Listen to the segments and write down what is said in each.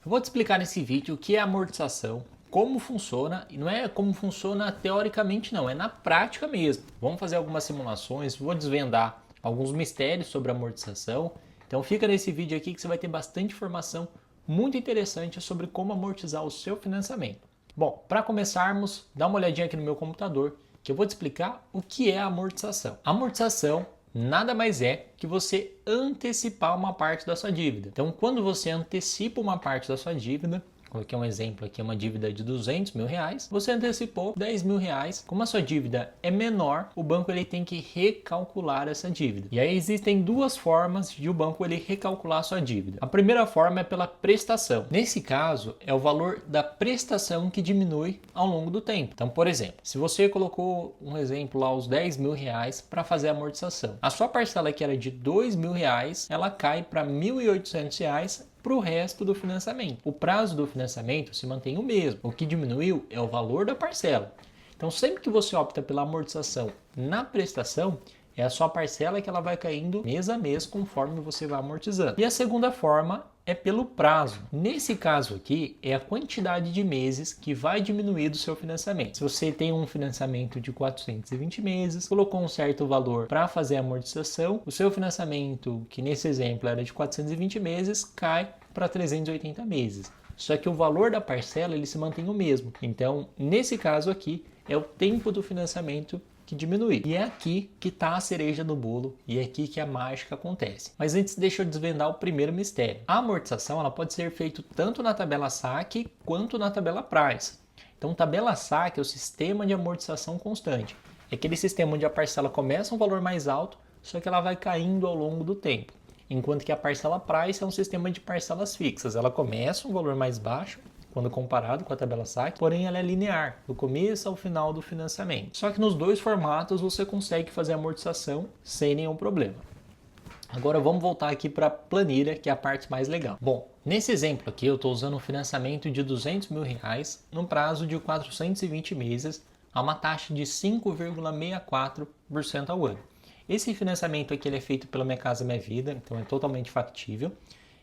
Eu vou te explicar nesse vídeo o que é amortização, como funciona, e não é como funciona teoricamente não, é na prática mesmo. Vamos fazer algumas simulações, vou desvendar alguns mistérios sobre a amortização. Então fica nesse vídeo aqui que você vai ter bastante informação muito interessante sobre como amortizar o seu financiamento. Bom, para começarmos, dá uma olhadinha aqui no meu computador, que eu vou te explicar o que é a amortização. A amortização nada mais é que você antecipar uma parte da sua dívida. Então, quando você antecipa uma parte da sua dívida, coloquei um exemplo aqui, uma dívida de R$200 mil, você antecipou R$10 mil. Como a sua dívida é menor, o banco ele tem que recalcular essa dívida. E aí existem duas formas de o banco ele recalcular a sua dívida. A primeira forma é pela prestação. Nesse caso, é o valor da prestação que diminui ao longo do tempo. Então, por exemplo, se você colocou um exemplo lá, os R$10 mil para fazer a amortização, a sua parcela que era de R$2 mil, ela cai para R$1.800 para o resto do financiamento. O prazo do financiamento se mantém o mesmo. O que diminuiu é o valor da parcela. Então, sempre que você opta pela amortização na prestação, é a sua parcela que ela vai caindo mês a mês conforme você vai amortizando. E a segunda forma é pelo prazo. Nesse caso aqui, é a quantidade de meses que vai diminuir do seu financiamento. Se você tem um financiamento de 420 meses, colocou um certo valor para fazer a amortização, o seu financiamento, que nesse exemplo era de 420 meses, cai para 380 meses. Só que o valor da parcela ele se mantém o mesmo. Então, nesse caso aqui, é o tempo do financiamento que diminui. E é aqui que está a cereja do bolo e é aqui que a mágica acontece. Mas antes, deixa eu desvendar o primeiro mistério. A amortização ela pode ser feita tanto na tabela saque quanto na tabela price. Então, tabela saque é o sistema de amortização constante. É aquele sistema onde a parcela começa um valor mais alto, só que ela vai caindo ao longo do tempo. Enquanto que a parcela price é um sistema de parcelas fixas. Ela começa um valor mais baixo, quando comparado com a tabela saque, porém ela é linear, do começo ao final do financiamento. Só que nos dois formatos você consegue fazer a amortização sem nenhum problema. Agora vamos voltar aqui para a planilha, que é a parte mais legal. Bom, nesse exemplo aqui eu estou usando um financiamento de R$200 mil no prazo de 420 meses a uma taxa de 5,64% ao ano. Esse financiamento aqui ele é feito pela Minha Casa Minha Vida, então é totalmente factível.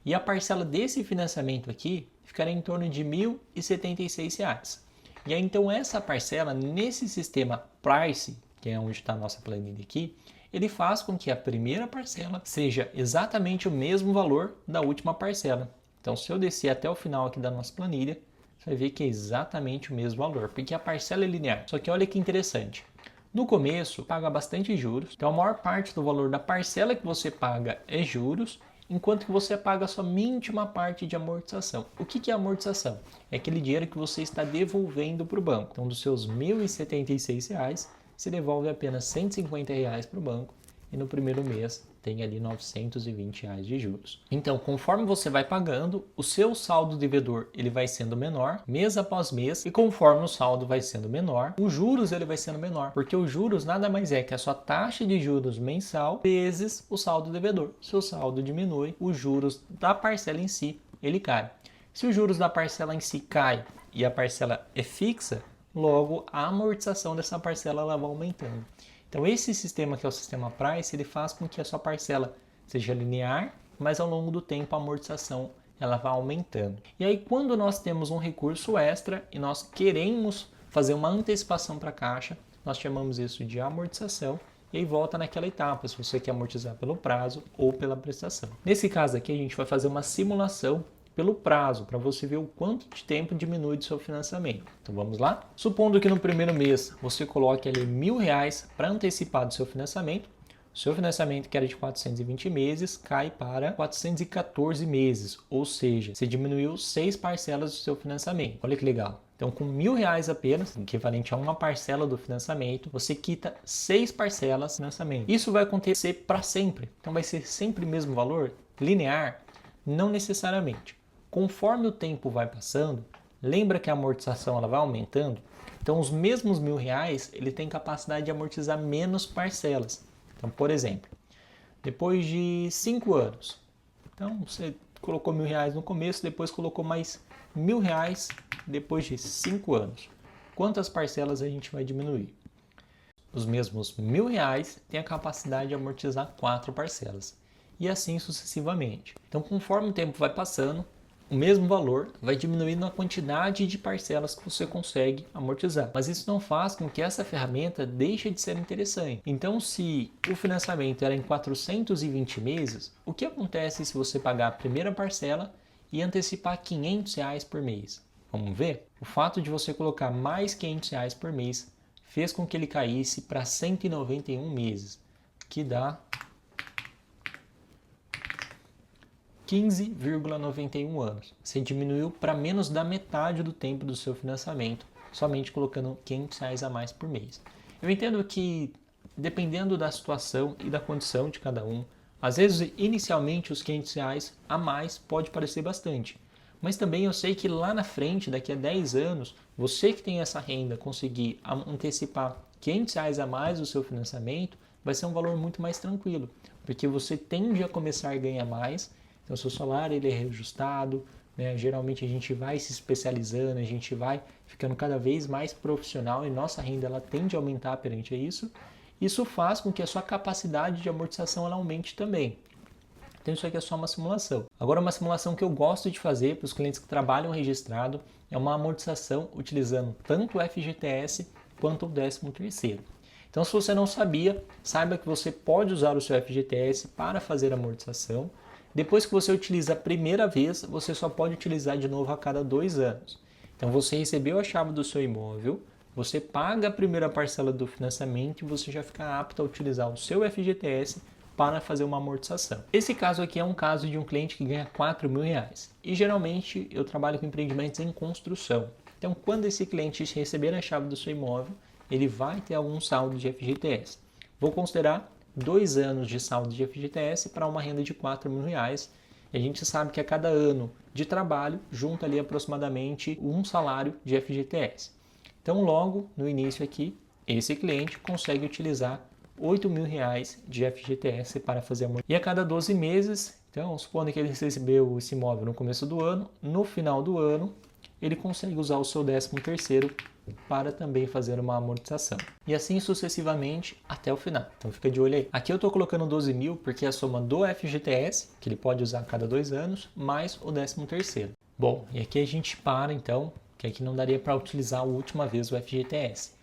E a parcela desse financiamento aqui ficará em torno de R$ 1.076. E aí então essa parcela nesse sistema Price, que é onde está a nossa planilha aqui, ele faz com que a primeira parcela seja exatamente o mesmo valor da última parcela. Então se eu descer até o final aqui da nossa planilha, você vai ver que é exatamente o mesmo valor, porque a parcela é linear. Só que olha que interessante. No começo, paga bastante juros, então a maior parte do valor da parcela que você paga é juros, enquanto que você paga somente uma parte de amortização. O que é amortização? É aquele dinheiro que você está devolvendo para o banco. Então, dos seus R$ 1.076, você devolve apenas R$ 150 para o banco e no primeiro mês tem ali R$ 920 de juros. Então, conforme você vai pagando, o seu saldo devedor ele vai sendo menor mês após mês e conforme o saldo vai sendo menor, os juros ele vai sendo menor, porque os juros nada mais é que a sua taxa de juros mensal vezes o saldo devedor. Se o saldo diminui, os juros da parcela em si ele cai. Se os juros da parcela em si cai e a parcela é fixa, logo a amortização dessa parcela ela vai aumentando. Então esse sistema que é o sistema Price, ele faz com que a sua parcela seja linear, mas ao longo do tempo a amortização ela vai aumentando. E aí quando nós temos um recurso extra e nós queremos fazer uma antecipação para a caixa, nós chamamos isso de amortização e aí volta naquela etapa, se você quer amortizar pelo prazo ou pela prestação. Nesse caso aqui a gente vai fazer uma simulação pelo prazo, para você ver o quanto de tempo diminui do seu financiamento. Então vamos lá? Supondo que no primeiro mês você coloque ali R$1.000 para antecipar do seu financiamento, o seu financiamento que era de 420 meses cai para 414 meses, ou seja, você diminuiu 6 parcelas do seu financiamento. Olha que legal. Então com R$1.000 apenas, equivalente a uma parcela do financiamento, você quita 6 parcelas do financiamento. Isso vai acontecer para sempre. Então vai ser sempre o mesmo valor? Linear? Não necessariamente. Conforme o tempo vai passando, lembra que a amortização ela vai aumentando? Então, os mesmos R$1.000, ele tem capacidade de amortizar menos parcelas. Então, por exemplo, depois de 5 anos, então você colocou R$1.000 no começo, depois colocou mais R$1.000 depois de 5 anos. Quantas parcelas a gente vai diminuir? Os mesmos R$1.000 têm a capacidade de amortizar 4 parcelas. E assim sucessivamente. Então, conforme o tempo vai passando, o mesmo valor, vai diminuindo a quantidade de parcelas que você consegue amortizar. Mas isso não faz com que essa ferramenta deixe de ser interessante. Então, se o financiamento era em 420 meses, o que acontece se você pagar a primeira parcela e antecipar R$ 500 por mês? Vamos ver? O fato de você colocar mais R$ 500 por mês fez com que ele caísse para 191 meses, que dá 15,91 anos. Você diminuiu para menos da metade do tempo do seu financiamento, somente colocando R$ 500 a mais por mês. Eu entendo que, dependendo da situação e da condição de cada um, às vezes, inicialmente, os R$ 500 a mais pode parecer bastante. Mas também eu sei que lá na frente, daqui a 10 anos, você que tem essa renda conseguir antecipar R$ 500 a mais do seu financiamento, vai ser um valor muito mais tranquilo, porque você tende a começar a ganhar mais. Então, seu salário ele é reajustado, né? Geralmente a gente vai se especializando, a gente vai ficando cada vez mais profissional e nossa renda ela tende a aumentar perante isso. Isso faz com que a sua capacidade de amortização ela aumente também. Então, isso aqui é só uma simulação. Agora, uma simulação que eu gosto de fazer para os clientes que trabalham registrado é uma amortização utilizando tanto o FGTS quanto o 13º. Então, se você não sabia, saiba que você pode usar o seu FGTS para fazer a amortização. Depois que você utiliza a primeira vez, você só pode utilizar de novo a cada 2 anos. Então você recebeu a chave do seu imóvel, você paga a primeira parcela do financiamento e você já fica apto a utilizar o seu FGTS para fazer uma amortização. Esse caso aqui é um caso de um cliente que ganha R$ 4.000 e geralmente eu trabalho com empreendimentos em construção. Então quando esse cliente receber a chave do seu imóvel, ele vai ter algum saldo de FGTS. Vou considerar 2 anos de saldo de FGTS para uma renda de R$ 4.000. E a gente sabe que a cada ano de trabalho junta ali aproximadamente um salário de FGTS. Então logo no início aqui, esse cliente consegue utilizar R$ 8.000 de FGTS para fazer a E a cada 12 meses, então supondo que ele recebeu esse imóvel no começo do ano, no final do ano ele consegue usar o seu 13º para também fazer uma amortização. E assim sucessivamente até o final. Então fica de olho aí. Aqui eu estou colocando 12 mil porque é a soma do FGTS, que ele pode usar a cada 2 anos, mais o 13º. Bom, e aqui a gente para então, que aqui não daria para utilizar a última vez o FGTS.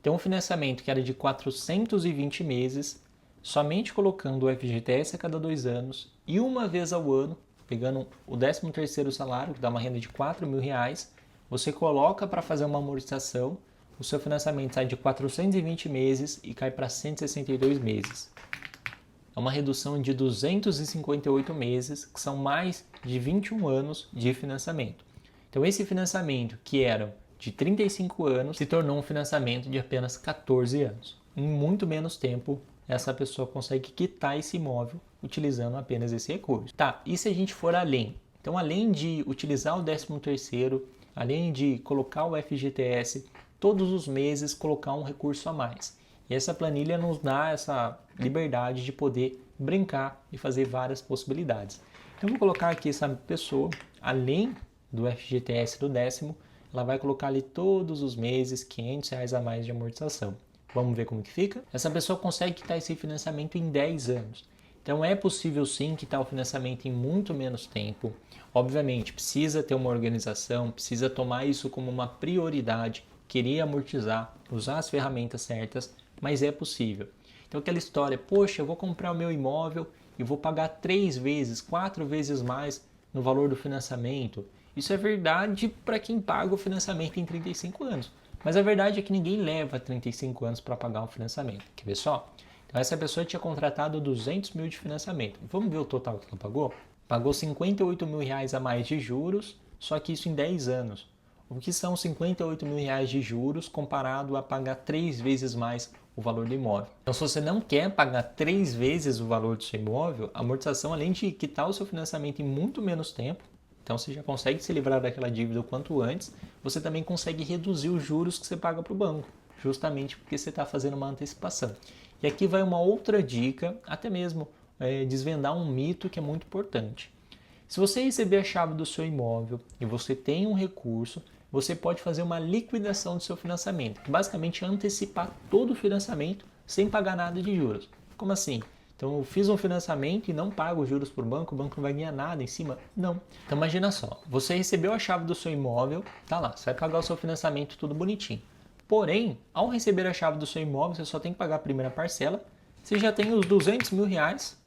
Então o financiamento que era de 420 meses, somente colocando o FGTS a cada 2 anos e uma vez ao ano, pegando o 13º salário, que dá uma renda de R$ 4.000, você coloca para fazer uma amortização, o seu financiamento sai de 420 meses e cai para 162 meses. É uma redução de 258 meses, que são mais de 21 anos de financiamento. Então esse financiamento, que era de 35 anos, se tornou um financiamento de apenas 14 anos. Em muito menos tempo, essa pessoa consegue quitar esse imóvel utilizando apenas esse recurso. Tá, e se a gente for além? Então, além de utilizar o 13º, além de colocar o FGTS, todos os meses colocar um recurso a mais. E essa planilha nos dá essa liberdade de poder brincar e fazer várias possibilidades. Então, vou colocar aqui essa pessoa, além do FGTS do 10º, ela vai colocar ali todos os meses R$500 a mais de amortização. Vamos ver como que fica? Essa pessoa consegue quitar esse financiamento em 10 anos. Então é possível sim quitar o financiamento em muito menos tempo. Obviamente, precisa ter uma organização, precisa tomar isso como uma prioridade, querer amortizar, usar as ferramentas certas, mas é possível. Então aquela história, poxa, eu vou comprar o meu imóvel e vou pagar 3 vezes, 4 vezes mais no valor do financiamento. Isso é verdade para quem paga o financiamento em 35 anos. Mas a verdade é que ninguém leva 35 anos para pagar um financiamento. Quer ver só? Então essa pessoa tinha contratado 200 mil de financiamento. Vamos ver o total que ela pagou? Pagou 58 mil reais a mais de juros, só que isso em 10 anos. O que são 58 mil reais de juros comparado a pagar 3 vezes mais o valor do imóvel? Então se você não quer pagar 3 vezes o valor do seu imóvel, a amortização, além de quitar o seu financiamento em muito menos tempo, então você já consegue se livrar daquela dívida o quanto antes, você também consegue reduzir os juros que você paga para o banco, justamente porque você está fazendo uma antecipação. E aqui vai uma outra dica, até mesmo desvendar um mito que é muito importante. Se você receber a chave do seu imóvel e você tem um recurso, você pode fazer uma liquidação do seu financiamento, que basicamente é antecipar todo o financiamento sem pagar nada de juros. Como assim? Então eu fiz um financiamento e não pago os juros para o banco não vai ganhar nada em cima? Não. Então imagina só, você recebeu a chave do seu imóvel, tá lá, você vai pagar o seu financiamento tudo bonitinho. Porém, ao receber a chave do seu imóvel, você só tem que pagar a primeira parcela, você já tem os 200 mil reais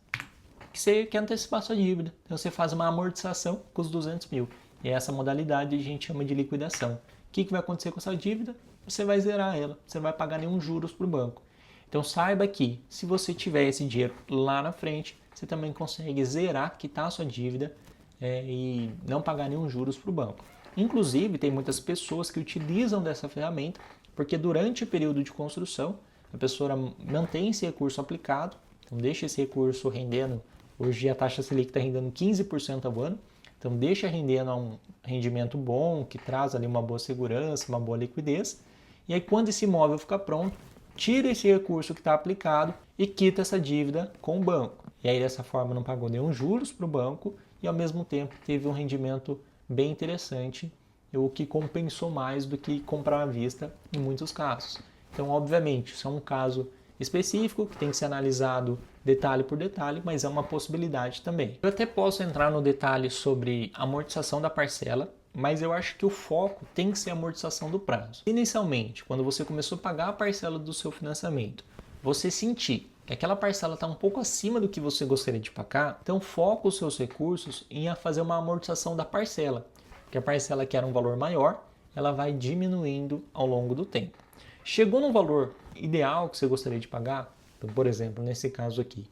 que você quer antecipar sua dívida. Então você faz uma amortização com os 200 mil. E essa modalidade a gente chama de liquidação. O que vai acontecer com essa dívida? Você vai zerar ela, você não vai pagar nenhum juros para o banco. Então saiba que se você tiver esse dinheiro lá na frente, você também consegue zerar, quitar a sua dívida e não pagar nenhum juros para o banco. Inclusive, tem muitas pessoas que utilizam dessa ferramenta, porque durante o período de construção, a pessoa mantém esse recurso aplicado, então deixa esse recurso rendendo. Hoje a taxa Selic está rendendo 15% ao ano, então deixa rendendo a um rendimento bom, que traz ali uma boa segurança, uma boa liquidez. E aí quando esse imóvel ficar pronto, tira esse recurso que está aplicado e quita essa dívida com o banco. E aí dessa forma não pagou nenhum juros para o banco e ao mesmo tempo teve um rendimento bem interessante, o que compensou mais do que comprar à vista em muitos casos. Então, obviamente, isso é um caso específico que tem que ser analisado detalhe por detalhe, mas é uma possibilidade também. Eu até posso entrar no detalhe sobre a amortização da parcela, mas eu acho que o foco tem que ser a amortização do prazo. Inicialmente, quando você começou a pagar a parcela do seu financiamento, você sentir que aquela parcela está um pouco acima do que você gostaria de pagar, então foca os seus recursos em fazer uma amortização da parcela, porque a parcela que era um valor maior, ela vai diminuindo ao longo do tempo. Chegou no valor ideal que você gostaria de pagar, então, por exemplo, nesse caso aqui,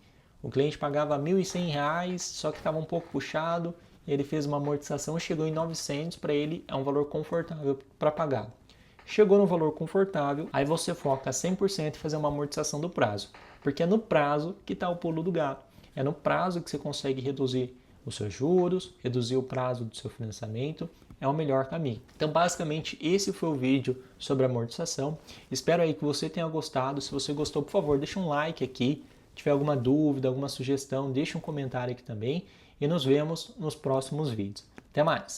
o cliente pagava R$ 1.100, só que estava um pouco puxado, ele fez uma amortização e chegou em 900, para ele é um valor confortável para pagar. Chegou no valor confortável, aí você foca 100% em fazer uma amortização do prazo, porque é no prazo que está o pulo do gato. É no prazo que você consegue reduzir os seus juros, reduzir o prazo do seu financiamento, é o melhor caminho. Então, basicamente, esse foi o vídeo sobre amortização. Espero aí que você tenha gostado. Se você gostou, por favor, deixa um like aqui. Se tiver alguma dúvida, alguma sugestão, deixa um comentário aqui também. E nos vemos nos próximos vídeos. Até mais!